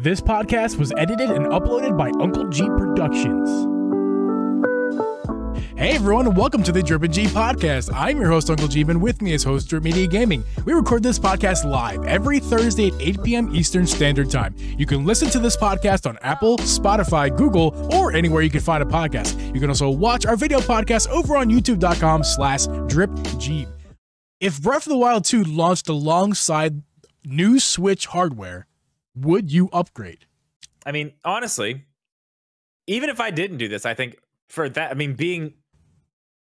This podcast was edited and uploaded by Uncle Geeb Productions. Hey everyone, and welcome to the Drip and G podcast. I'm your host, Uncle Geeb, and with me is host Drip Media Gaming. We record this podcast live every Thursday at 8 p.m. Eastern Standard Time. You can listen to this podcast on Apple, Spotify, Google, or anywhere you can find a podcast. You can also watch our video podcast over on youtube.com/DripGeeb. If Breath of the Wild 2 launched alongside new Switch hardware, would you upgrade? I mean, honestly, even if I didn't do this, I think for that, I mean, being,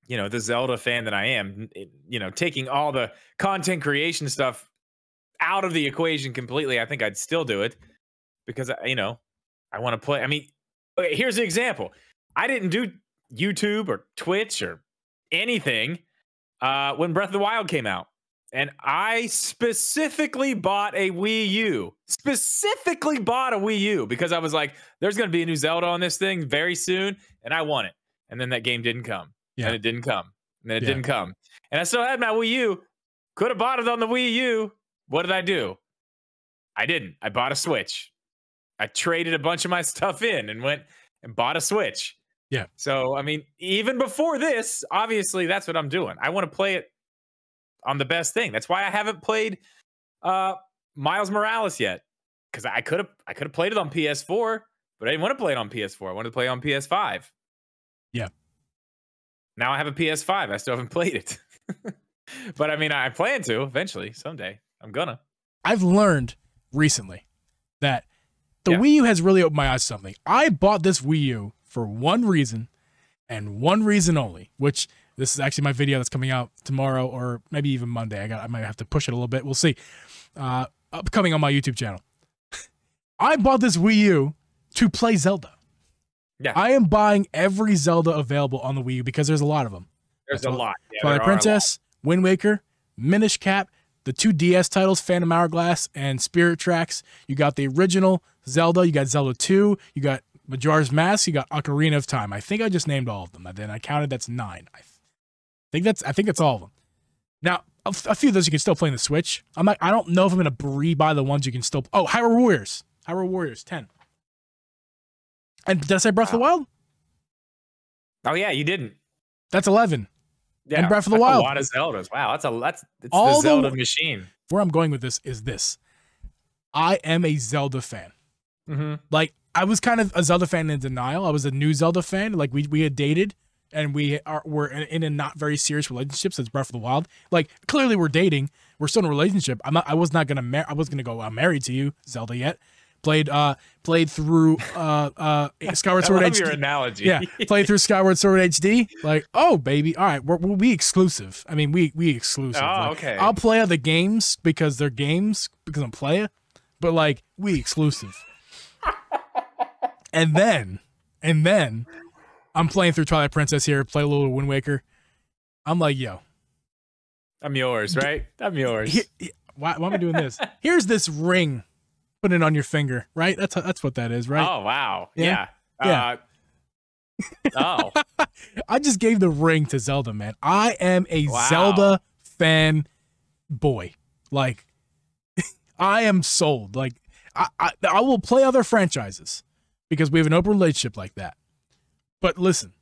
the Zelda fan that I am, taking all the content creation stuff out of the equation completely, I think I'd still do it because, I want to play. I mean, okay, here's the example. I didn't do YouTube or Twitch or anything when Breath of the Wild came out. And I specifically bought a Wii U. Because I was like, there's going to be a new Zelda on this thing very soon, and I want it. And then that game didn't come. Yeah. And it didn't come. And then it didn't come. And I still had my Wii U. Could have bought it on the Wii U. What did I do? I didn't. I bought a Switch. I traded a bunch of my stuff in and went and bought a Switch. Yeah. So, I mean, even before this, obviously, that's what I'm doing. I want to play it on the best thing. That's why I haven't played Miles Morales yet, because I could have played it on PS4, but I didn't want to play it on PS4. I wanted to play it on PS5. Yeah. Now I have a PS5. I still haven't played it. But I mean, I plan to eventually, someday. I'm gonna. I've learned recently that the Wii U has really opened my eyes to something. I bought this Wii U for one reason and one reason only, which this is actually my video that's coming out tomorrow or maybe even Monday. I might have to push it a little bit. We'll see. Upcoming on my YouTube channel. I bought this Wii U to play Zelda. Yeah. I am buying every Zelda available on the Wii U because there's a lot of them. There's a lot. Yeah, Twilight Princess, Wind Waker, Minish Cap, the two DS titles, Phantom Hourglass and Spirit Tracks. You got the original Zelda. You got Zelda 2. You got Majora's Mask. You got Ocarina of Time. I think I just named all of them. And then I counted. That's 9. I think that's all of them. Now, a few of those you can still play on the Switch. I don't know if I'm going to rebuy the ones you can still. Oh, Hyrule Warriors. Hyrule Warriors 10. And did I say Breath of the Wild? Oh yeah, you didn't. That's 11. Yeah, and Breath of the Wild. A lot of Zeldas. Wow, it's all the Zelda machine. Where I'm going with this is this. I am a Zelda fan. Mm-hmm. Like, I was kind of a Zelda fan in denial. I was a new Zelda fan. Like, we had dated, and we're in a not very serious relationship since Breath of the Wild. Like, clearly we're dating. We're still in a relationship. I was gonna go, I'm married to you, Zelda, yet. Played through Skyward Sword I love HD. your analogy. Yeah, played through Skyward Sword HD. Like, oh baby, all right, we'll be exclusive. I mean, we exclusive. Oh, like, okay. I'll play other games because they're games because I'm player, but like we exclusive. and then I'm playing through Twilight Princess here. Play a little Wind Waker. I'm like, yo, I'm yours, right? I'm yours. Why am I doing this? Here's this ring. Put it on your finger, right? That's what that is, right? Oh wow, yeah. Oh, I just gave the ring to Zelda, man. I am a Zelda fan boy. Like, I am sold. Like, I will play other franchises because we have an open relationship like that. But listen,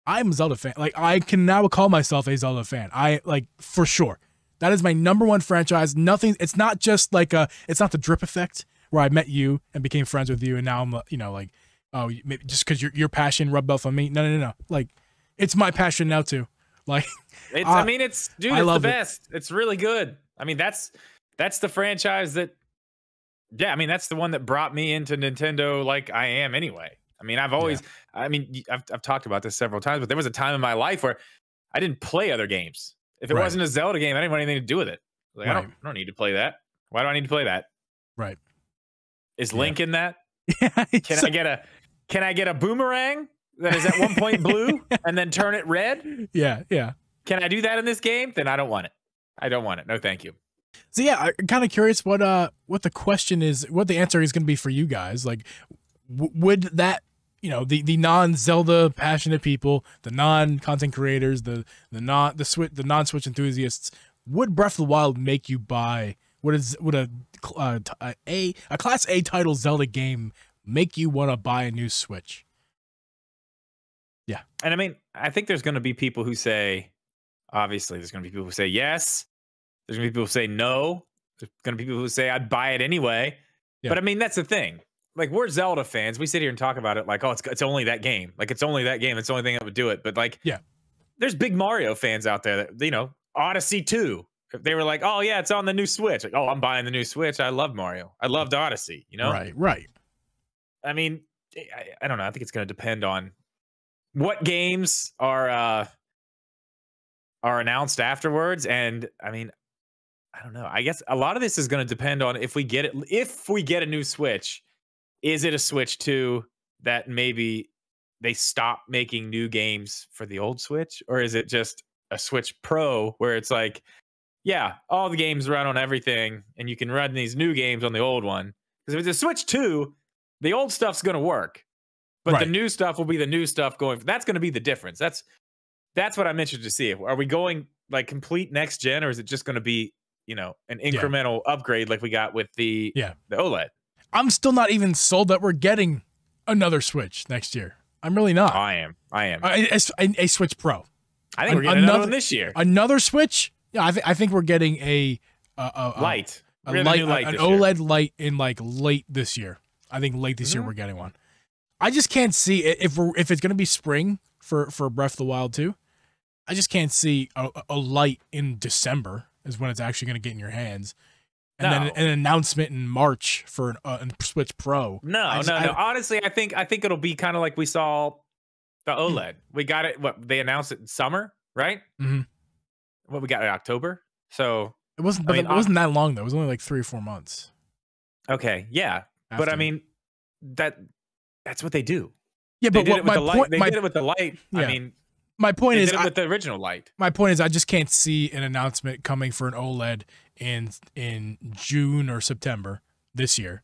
I'm a Zelda fan. Like, I can now call myself a Zelda fan. For sure. That is my number one franchise. It's not just like it's not the drip effect where I met you and became friends with you and now I'm, maybe just because your passion rubbed off on me. No. Like, it's my passion now too. Like, it's the best. It's really good. I mean, that's the franchise that, that's the one that brought me into Nintendo like I am anyway. I mean, I've talked about this several times, but there was a time in my life where I didn't play other games. If it wasn't a Zelda game, I didn't want anything to do with it. Like, I don't need to play that. Why do I need to play that? Right. Is Link in that? Can I get a boomerang that is at one point blue and then turn it red? Yeah. Can I do that in this game? Then I don't want it. I don't want it. No, thank you. So yeah, I'm kind of curious what the question is, what the answer is going to be for you guys. Like, would that, the non-Zelda passionate people, the non-content creators, the non-Switch enthusiasts, would Breath of the Wild make you buy? Would a a Class A title Zelda game make you want to buy a new Switch? Yeah. And I mean, I think there's going to be people who say, obviously, there's going to be people who say yes. There's going to be people who say no. There's going to be people who say I'd buy it anyway. Yeah. But I mean, that's the thing. Like, we're Zelda fans. We sit here and talk about it like, oh, it's only that game. Like, it's only that game. It's the only thing that would do it. But like, yeah, there's big Mario fans out there that, you know, Odyssey 2. They were like, oh yeah, it's on the new Switch. Like, oh, I'm buying the new Switch. I love Mario. I loved Odyssey. You know, right. I mean, I don't know. I think it's going to depend on what games are announced afterwards. And I mean, I don't know. I guess a lot of this is going to depend on if we get it. If we get a new Switch, is it a Switch 2 that maybe they stop making new games for the old Switch, or is it just a Switch Pro where it's like, yeah, all the games run on everything, and you can run these new games on the old one? Because if it's a Switch 2, the old stuff's going to work, but the new stuff will be the new stuff going. That's going to be the difference. That's what I'm interested to see. Are we going like complete next gen, or is it just going to be, you know, an incremental upgrade like we got with the OLED? I'm still not even sold that we're getting another Switch next year. I'm really not. I am. A Switch Pro. I think we're getting another one this year. Another Switch? Yeah, I think we're getting a light. An OLED light in like late this year. I think late this year we're getting one. I just can't see if it's going to be spring for Breath of the Wild 2. I just can't see a light in December is when it's actually going to get in your hands. And then an announcement in March for a Switch Pro. No. Honestly, I think it'll be kind of like we saw the OLED. We got it. What they announced it in summer, right? Mm-hmm. What we got in October. So it wasn't. But it wasn't that long though. It was only like 3 or 4 months. Okay, yeah, but I mean that's what they do. Yeah, but they did it with the light. Yeah. I mean, my point is with the original light. My point is, I just can't see an announcement coming for an OLED in June or September this year,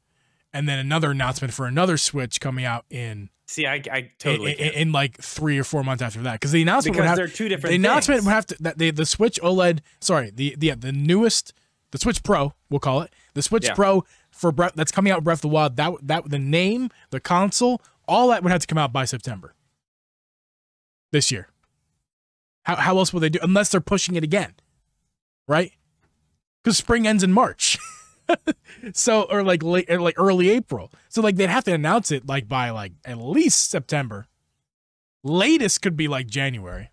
and then another announcement for another Switch coming out in. See, I totally in like 3 or 4 months after that, because the announcement they're two different. The announcement would have to the Switch OLED. Sorry, the newest, the Switch Pro, we'll call it the Switch Pro for that's coming out Breath of the Wild. That the name, the console, all that would have to come out by September this year. How else will they do unless they're pushing it again, right? Because spring ends in March, so or like late or like early April. So like they'd have to announce it like by like at least September. Latest could be like January.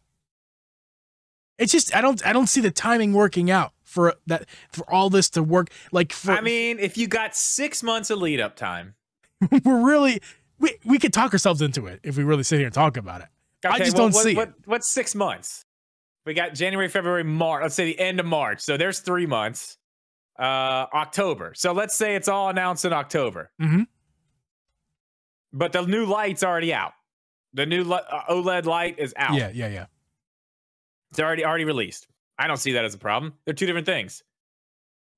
It's just I don't see the timing working out for all this to work. Like I mean, if you got 6 months of lead up time, we could talk ourselves into it if we really sit here and talk about it. Okay, I just don't see it. What's 6 months? We got January, February, March. Let's say the end of March. So there's 3 months. October. So let's say it's all announced in October. Mm-hmm. But the new light's already out. The new OLED light is out. Yeah. It's already released. I don't see that as a problem. They're two different things.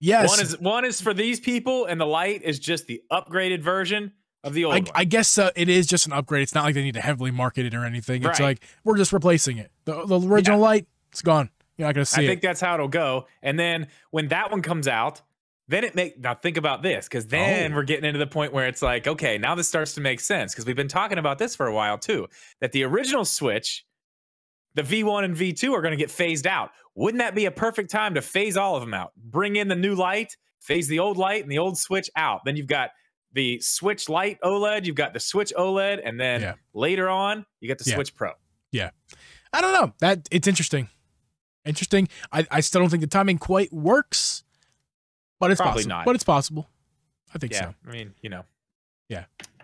Yes. One is for these people, and the light is just the upgraded version of the old one. I guess it is just an upgrade. It's not like they need to heavily market it or anything. It's like we're just replacing it. The original light, it's gone. You're not going to see it. I think that's how it'll go. And then when that one comes out, then now think about this, because then we're getting into the point where it's like, okay, now this starts to make sense, because we've been talking about this for a while too, that the original Switch, the V1 and V2 are going to get phased out. Wouldn't that be a perfect time to phase all of them out? Bring in the new light, phase the old light and the old Switch out. Then you've got the Switch Lite OLED, you've got the Switch OLED, and then later on, you get the Switch Pro. Yeah. I don't know. It's interesting. I still don't think the timing quite works, but it's Probably possible. not. But it's possible. I think so. I mean, Yeah.